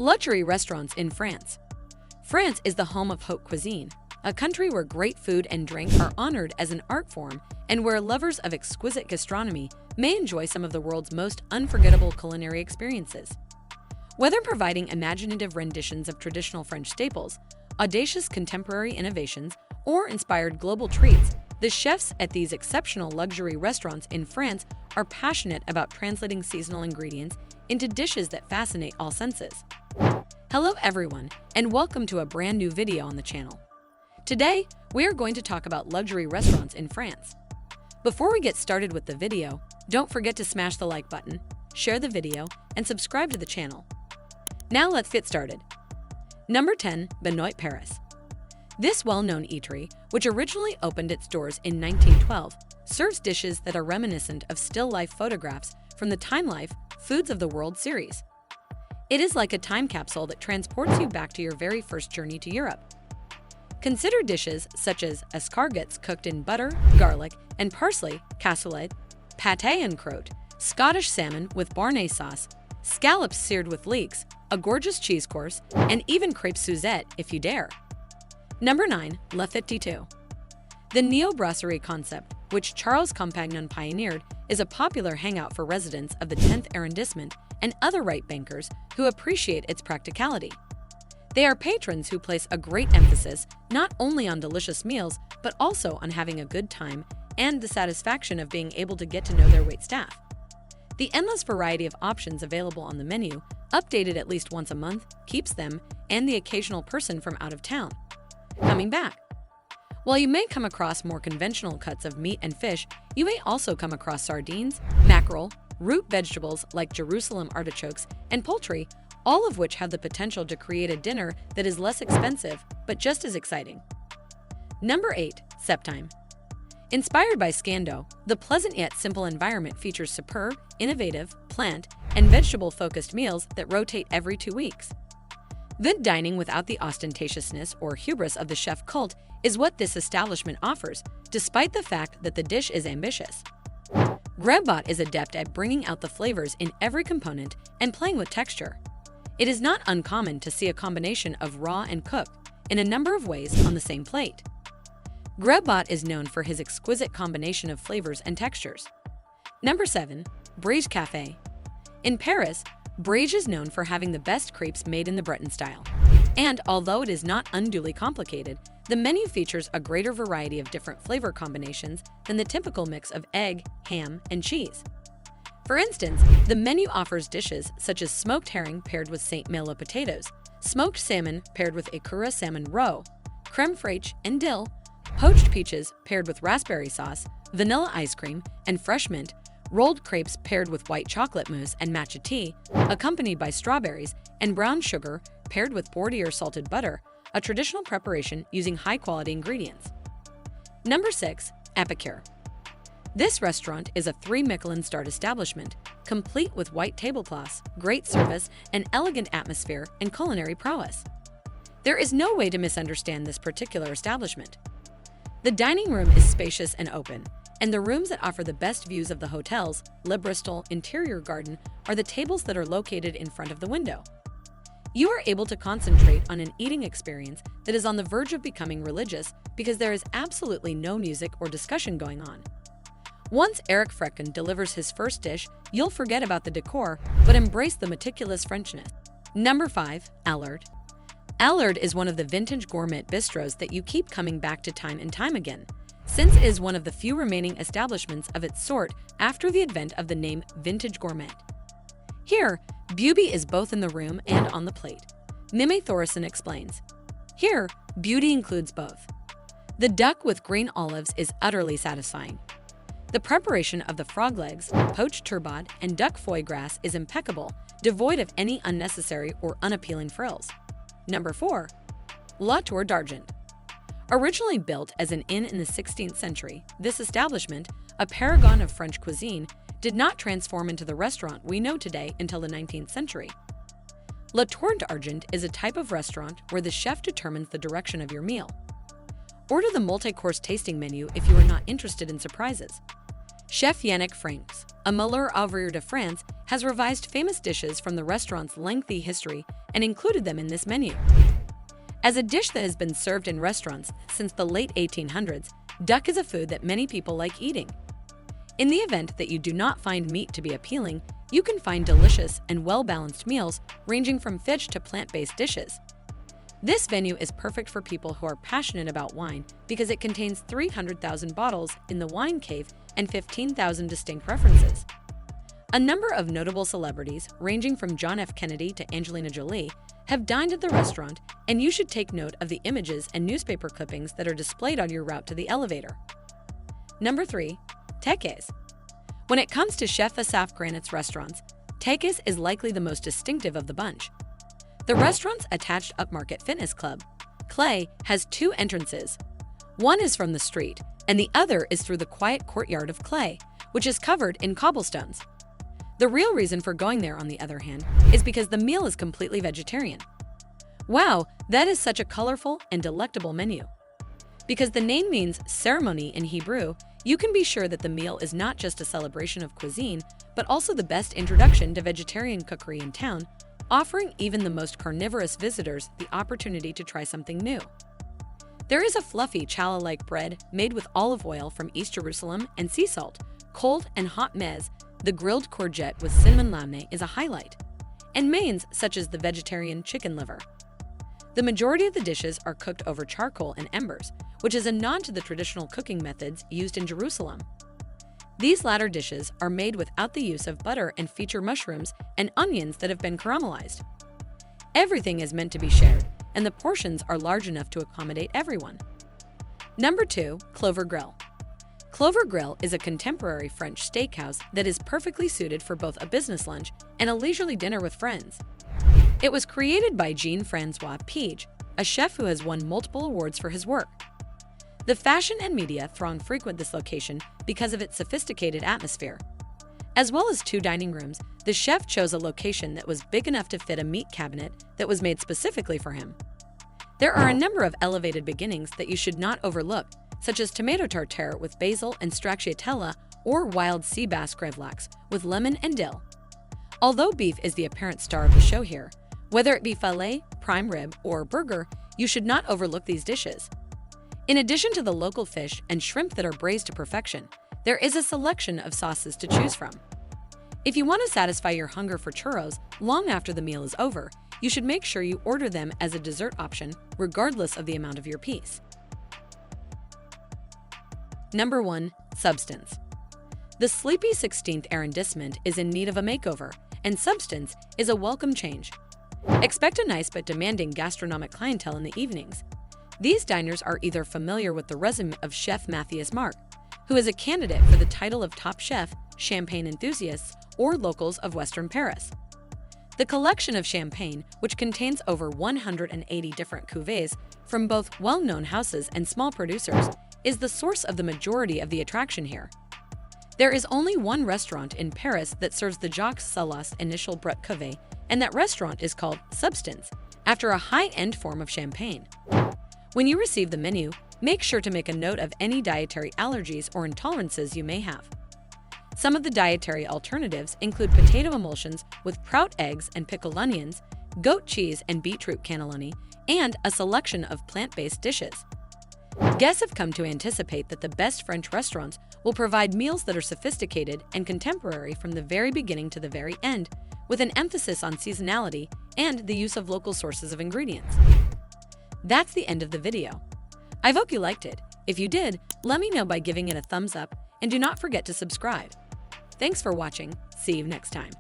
Luxury restaurants in France. France is the home of haute cuisine, a country where great food and drink are honored as an art form and where lovers of exquisite gastronomy may enjoy some of the world's most unforgettable culinary experiences. Whether providing imaginative renditions of traditional French staples, audacious contemporary innovations, or inspired global treats, the chefs at these exceptional luxury restaurants in France are passionate about translating seasonal ingredients into dishes that fascinate all senses. Hello everyone, and welcome to a brand new video on the channel. Today, we are going to talk about luxury restaurants in France. Before we get started with the video, don't forget to smash the like button, share the video, and subscribe to the channel. Now let's get started. Number 10. Benoit Paris. This well-known eatery, which originally opened its doors in 1912, serves dishes that are reminiscent of still-life photographs from the Time Life Foods of the World series. It is like a time capsule that transports you back to your very first journey to Europe. Consider dishes such as escargots cooked in butter, garlic, and parsley, cassoulet, pâté en croûte, Scottish salmon with Béarnaise sauce, scallops seared with leeks, a gorgeous cheese course, and even crêpes Suzette if you dare. Number 9. La Fête. The neo-brasserie concept, which Charles Compagnon pioneered, is a popular hangout for residents of the 10th arrondissement and other right bankers who appreciate its practicality. They are patrons who place a great emphasis not only on delicious meals, but also on having a good time and the satisfaction of being able to get to know their waitstaff. The endless variety of options available on the menu, updated at least once a month, keeps them and the occasional person from out of town coming back. While you may come across more conventional cuts of meat and fish, you may also come across sardines, mackerel, root vegetables like Jerusalem artichokes, and poultry, all of which have the potential to create a dinner that is less expensive but just as exciting. Number 8. Septime. Inspired by Scando, the pleasant yet simple environment features superb, innovative, plant, and vegetable-focused meals that rotate every 2 weeks. Good dining without the ostentatiousness or hubris of the chef cult is what this establishment offers, despite the fact that the dish is ambitious. Grebbot is adept at bringing out the flavors in every component and playing with texture. It is not uncommon to see a combination of raw and cooked in a number of ways on the same plate. Grebbot is known for his exquisite combination of flavors and textures. Number 7. Brège Café. In Paris, Brège is known for having the best crepes made in the Breton style. And although it is not unduly complicated, the menu features a greater variety of different flavor combinations than the typical mix of egg, ham, and cheese. For instance, the menu offers dishes such as smoked herring paired with Saint-Malo potatoes, smoked salmon paired with Écureuil salmon roe, crème fraîche and dill, poached peaches paired with raspberry sauce, vanilla ice cream, and fresh mint, rolled crepes paired with white chocolate mousse and matcha tea, accompanied by strawberries, and brown sugar paired with Bordeaux salted butter, a traditional preparation using high-quality ingredients. Number 6. Epicure. This restaurant is a 3 Michelin-starred establishment, complete with white tablecloths, great service, an elegant atmosphere, and culinary prowess. There is no way to misunderstand this particular establishment. The dining room is spacious and open, and the rooms that offer the best views of the hotel's Le Bristol interior garden are the tables that are located in front of the window. You are able to concentrate on an eating experience that is on the verge of becoming religious because there is absolutely no music or discussion going on. Once Eric Frecken delivers his first dish, you'll forget about the decor but embrace the meticulous Frenchness. Number 5. Allard. Allard is one of the vintage gourmet bistros that you keep coming back to time and time again, since it is one of the few remaining establishments of its sort after the advent of the name Vintage Gourmet. Here, beauty is both in the room and on the plate. Mime Thoresen explains. Here, beauty includes both. The duck with green olives is utterly satisfying. The preparation of the frog legs, poached turbot, and duck foie gras is impeccable, devoid of any unnecessary or unappealing frills. Number 4. La Tour d'Argent. Originally built as an inn in the 16th century, this establishment, a paragon of French cuisine, did not transform into the restaurant we know today until the 19th century. La Tour d'Argent is a type of restaurant where the chef determines the direction of your meal. Order the multi-course tasting menu if you are not interested in surprises. Chef Yannick Franks, a Malheur Ouvrier de France, has revised famous dishes from the restaurant's lengthy history and included them in this menu. As a dish that has been served in restaurants since the late 1800s, duck is a food that many people like eating. In the event that you do not find meat to be appealing, you can find delicious and well-balanced meals ranging from fish to plant-based dishes. This venue is perfect for people who are passionate about wine because it contains 300,000 bottles in the wine cave and 15,000 distinct references. A number of notable celebrities, ranging from John F. Kennedy to Angelina Jolie, have dined at the restaurant, and you should take note of the images and newspaper clippings that are displayed on your route to the elevator. Number 3. Teques. When it comes to Chef Asaf Granit's restaurants, Teques is likely the most distinctive of the bunch. The restaurant's attached upmarket fitness club, Clay, has two entrances. One is from the street, and the other is through the quiet courtyard of Clay, which is covered in cobblestones. The real reason for going there, on the other hand, is because the meal is completely vegetarian. Wow, that is such a colorful and delectable menu. Because the name means ceremony in Hebrew, you can be sure that the meal is not just a celebration of cuisine, but also the best introduction to vegetarian cookery in town, offering even the most carnivorous visitors the opportunity to try something new. There is a fluffy challah-like bread made with olive oil from East Jerusalem and sea salt, cold and hot mez. The grilled courgette with cinnamon lamne is a highlight, and mains such as the vegetarian chicken liver. The majority of the dishes are cooked over charcoal and embers, which is a nod to the traditional cooking methods used in Jerusalem. These latter dishes are made without the use of butter and feature mushrooms and onions that have been caramelized. Everything is meant to be shared, and the portions are large enough to accommodate everyone. Number 2. Clover Grill. Clover Grill is a contemporary French steakhouse that is perfectly suited for both a business lunch and a leisurely dinner with friends. It was created by Jean-Francois Pige, a chef who has won multiple awards for his work. The fashion and media throng frequent this location because of its sophisticated atmosphere. As well as two dining rooms, the chef chose a location that was big enough to fit a meat cabinet that was made specifically for him. There are a number of elevated beginnings that you should not overlook, such as tomato tartare with basil and stracciatella or wild sea bass gravlax with lemon and dill. Although beef is the apparent star of the show here, whether it be filet, prime rib, or burger, you should not overlook these dishes. In addition to the local fish and shrimp that are braised to perfection, there is a selection of sauces to choose from. If you want to satisfy your hunger for churros long after the meal is over, you should make sure you order them as a dessert option, regardless of the amount of your piece. Number 1. Substance. The sleepy 16th arrondissement is in need of a makeover, and Substance is a welcome change. Expect a nice but demanding gastronomic clientele in the evenings. These diners are either familiar with the resume of Chef Matthias Mark, who is a candidate for the title of top chef, champagne enthusiasts, or locals of Western Paris. The collection of champagne, which contains over 180 different cuvées from both well-known houses and small producers, is the source of the majority of the attraction here. There is only one restaurant in Paris that serves the Jacques Salas initial Brut Cuvée, and that restaurant is called Substance, after a high-end form of champagne. When you receive the menu, make sure to make a note of any dietary allergies or intolerances you may have. Some of the dietary alternatives include potato emulsions with prout eggs and pickled onions, goat cheese and beetroot cannelloni, and a selection of plant-based dishes. Guests have come to anticipate that the best French restaurants will provide meals that are sophisticated and contemporary from the very beginning to the very end, with an emphasis on seasonality and the use of local sources of ingredients. That's the end of the video. I hope you liked it. If you did, let me know by giving it a thumbs up, and do not forget to subscribe. Thanks for watching. See you next time.